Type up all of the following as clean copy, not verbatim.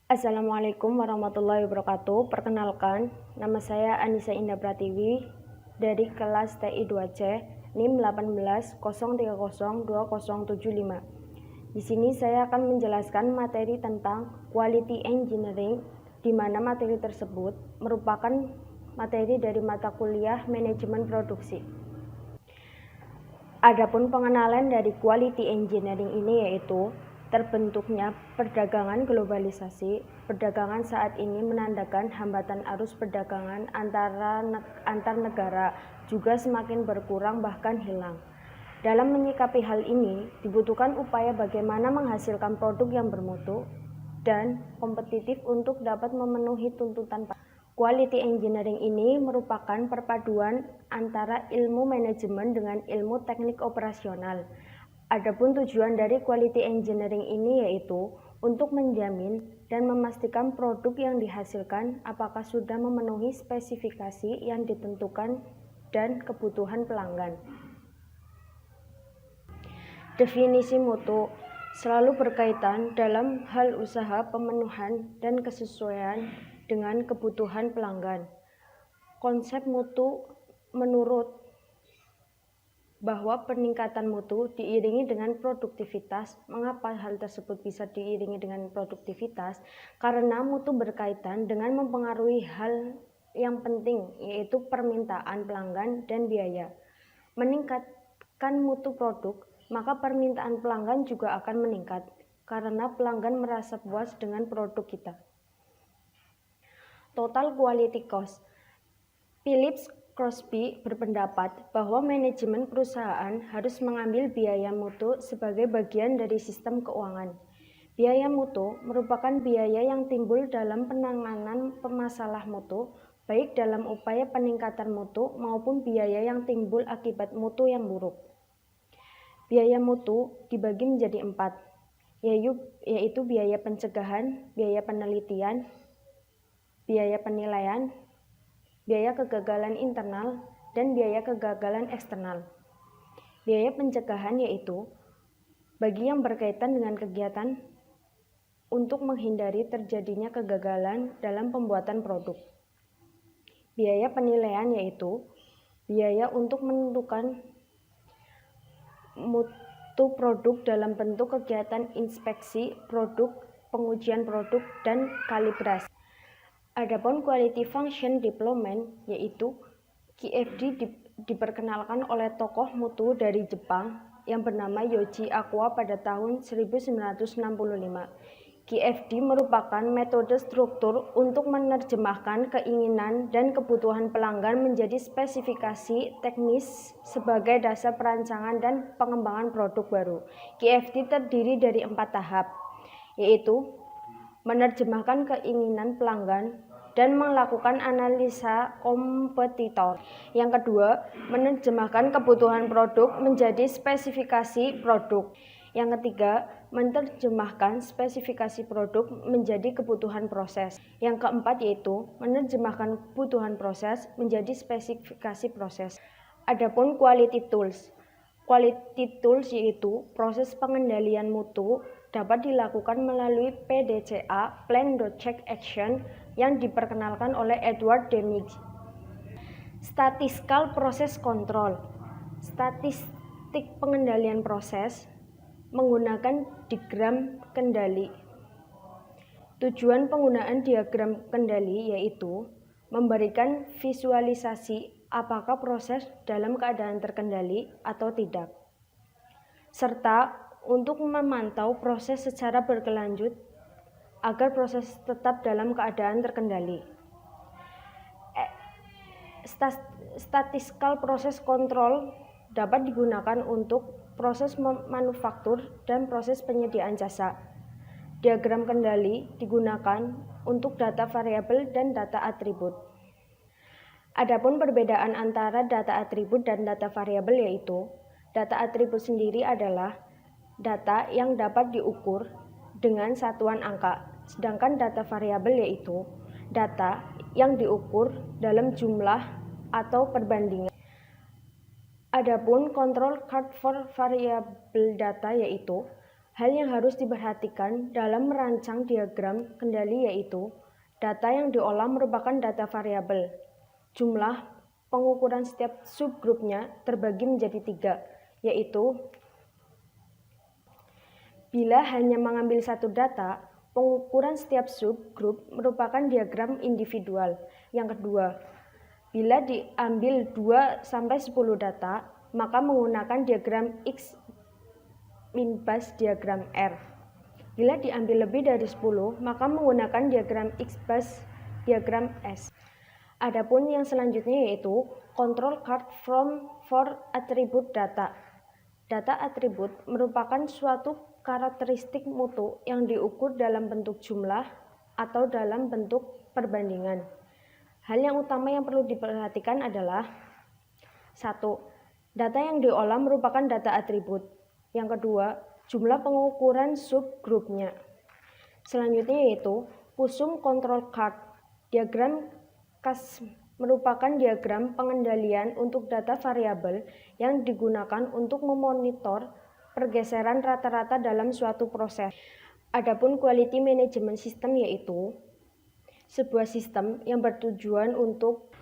Assalamualaikum warahmatullahi wabarakatuh. Perkenalkan, nama saya Anissa Indah Pratiwi dari kelas TI 2C NIM 1803020075. Di sini saya akan menjelaskan materi tentang Quality Engineering, di mana materi tersebut merupakan materi dari mata kuliah Manajemen Produksi. Adapun pengenalan dari Quality Engineering ini yaitu terbentuknya perdagangan globalisasi. Perdagangan saat ini menandakan hambatan arus perdagangan antar negara juga semakin berkurang bahkan hilang. Dalam menyikapi hal ini, dibutuhkan upaya bagaimana menghasilkan produk yang bermutu dan kompetitif untuk dapat memenuhi tuntutan. Quality Engineering ini merupakan perpaduan antara ilmu manajemen dengan ilmu teknik operasional. Adapun tujuan dari Quality Engineering ini yaitu untuk menjamin dan memastikan produk yang dihasilkan apakah sudah memenuhi spesifikasi yang ditentukan dan kebutuhan pelanggan. Definisi mutu selalu berkaitan dalam hal usaha pemenuhan dan kesesuaian dengan kebutuhan pelanggan. Konsep mutu menurut bahwa peningkatan mutu diiringi dengan produktivitas. Mengapa hal tersebut bisa diiringi dengan produktivitas? Karena mutu berkaitan dengan mempengaruhi hal yang penting, yaitu permintaan pelanggan dan biaya. Meningkatkan mutu produk, maka permintaan pelanggan juga akan meningkat, karena pelanggan merasa puas dengan produk kita. Total quality cost. Phillips Crosby berpendapat bahwa manajemen perusahaan harus mengambil biaya mutu sebagai bagian dari sistem keuangan. Biaya mutu merupakan biaya yang timbul dalam penanganan pemasalah mutu, baik dalam upaya peningkatan mutu maupun biaya yang timbul akibat mutu yang buruk. Biaya mutu dibagi menjadi 4, yaitu biaya pencegahan, biaya penelitian, biaya penilaian, biaya kegagalan internal, dan biaya kegagalan eksternal. Biaya pencegahan yaitu bagi yang berkaitan dengan kegiatan untuk menghindari terjadinya kegagalan dalam pembuatan produk. Biaya penilaian yaitu biaya untuk menentukan mutu produk dalam bentuk kegiatan inspeksi produk, pengujian produk, dan kalibrasi. Adapun Quality Function Development yaitu QFD diperkenalkan oleh tokoh mutu dari Jepang yang bernama Yoji Aqua pada tahun 1965. QFD merupakan metode struktur untuk menerjemahkan keinginan dan kebutuhan pelanggan menjadi spesifikasi teknis sebagai dasar perancangan dan pengembangan produk baru. QFD terdiri dari 4 tahap, yaitu menerjemahkan keinginan pelanggan dan melakukan analisa kompetitor. Yang kedua, menerjemahkan kebutuhan produk menjadi spesifikasi produk. Yang ketiga, menerjemahkan spesifikasi produk menjadi kebutuhan proses. Yang keempat yaitu menerjemahkan kebutuhan proses menjadi spesifikasi proses. Adapun quality tools. Quality tools yaitu proses pengendalian mutu dapat dilakukan melalui PDCA (Plan Do Check Action) yang diperkenalkan oleh Edward Deming. Statistical Process Control. Statistik pengendalian proses menggunakan diagram kendali. Tujuan penggunaan diagram kendali yaitu memberikan visualisasi apakah proses dalam keadaan terkendali atau tidak, serta untuk memantau proses secara berkelanjut agar proses tetap dalam keadaan terkendali. Statistical Process Control dapat digunakan untuk proses manufaktur dan proses penyediaan jasa. Diagram kendali digunakan untuk data variabel dan data atribut. Adapun perbedaan antara data atribut dan data variabel yaitu data atribut sendiri adalah data yang dapat diukur dengan satuan angka, sedangkan data variabel yaitu data yang diukur dalam jumlah atau perbandingan. Adapun control chart for variable data yaitu Hal yang harus diperhatikan dalam merancang diagram kendali yaitu data yang diolah merupakan data variabel. Jumlah pengukuran setiap subgrupnya terbagi menjadi 3, yaitu bila hanya mengambil satu data, pengukuran setiap subgrup merupakan diagram individual. Yang kedua, bila diambil 2-10 data, maka menggunakan diagram X minbas diagram R. Bila diambil lebih dari 10, maka menggunakan diagram X-bas diagram S. Adapun yang selanjutnya yaitu control card from for attribute data. Data atribut merupakan suatu karakteristik mutu yang diukur dalam bentuk jumlah atau dalam bentuk perbandingan. Hal yang utama yang perlu diperhatikan adalah 1. Data yang diolah merupakan data atribut. Yang kedua, jumlah pengukuran subgrupnya. Selanjutnya yaitu Pusum control card. Diagram CAS merupakan diagram pengendalian untuk data variabel yang digunakan untuk memonitor pergeseran rata-rata dalam suatu proses. Adapun quality management system yaitu sebuah sistem yang bertujuan untuk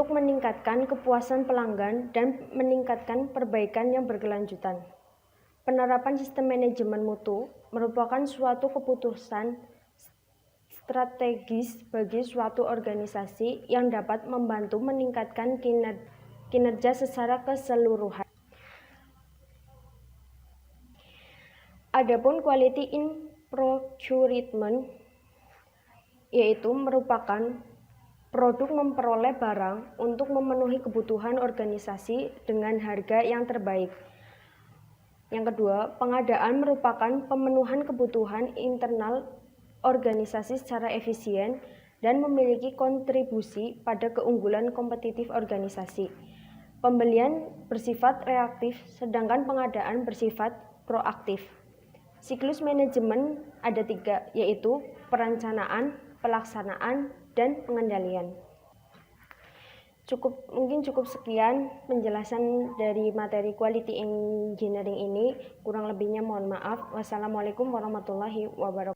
meningkatkan kepuasan pelanggan dan meningkatkan perbaikan yang berkelanjutan. Penerapan sistem manajemen mutu merupakan suatu keputusan strategis bagi suatu organisasi yang dapat membantu meningkatkan kinerja secara keseluruhan. Adapun quality in procurement yaitu merupakan produk memperoleh barang untuk memenuhi kebutuhan organisasi dengan harga yang terbaik. Yang kedua, pengadaan merupakan pemenuhan kebutuhan internal organisasi secara efisien dan memiliki kontribusi pada keunggulan kompetitif organisasi. Pembelian bersifat reaktif, sedangkan pengadaan bersifat proaktif. Siklus manajemen ada 3, yaitu perencanaan, pelaksanaan, dan pengendalian. Mungkin cukup sekian penjelasan dari materi quality engineering ini. Kurang lebihnya mohon maaf. Wassalamualaikum warahmatullahi wabarakatuh.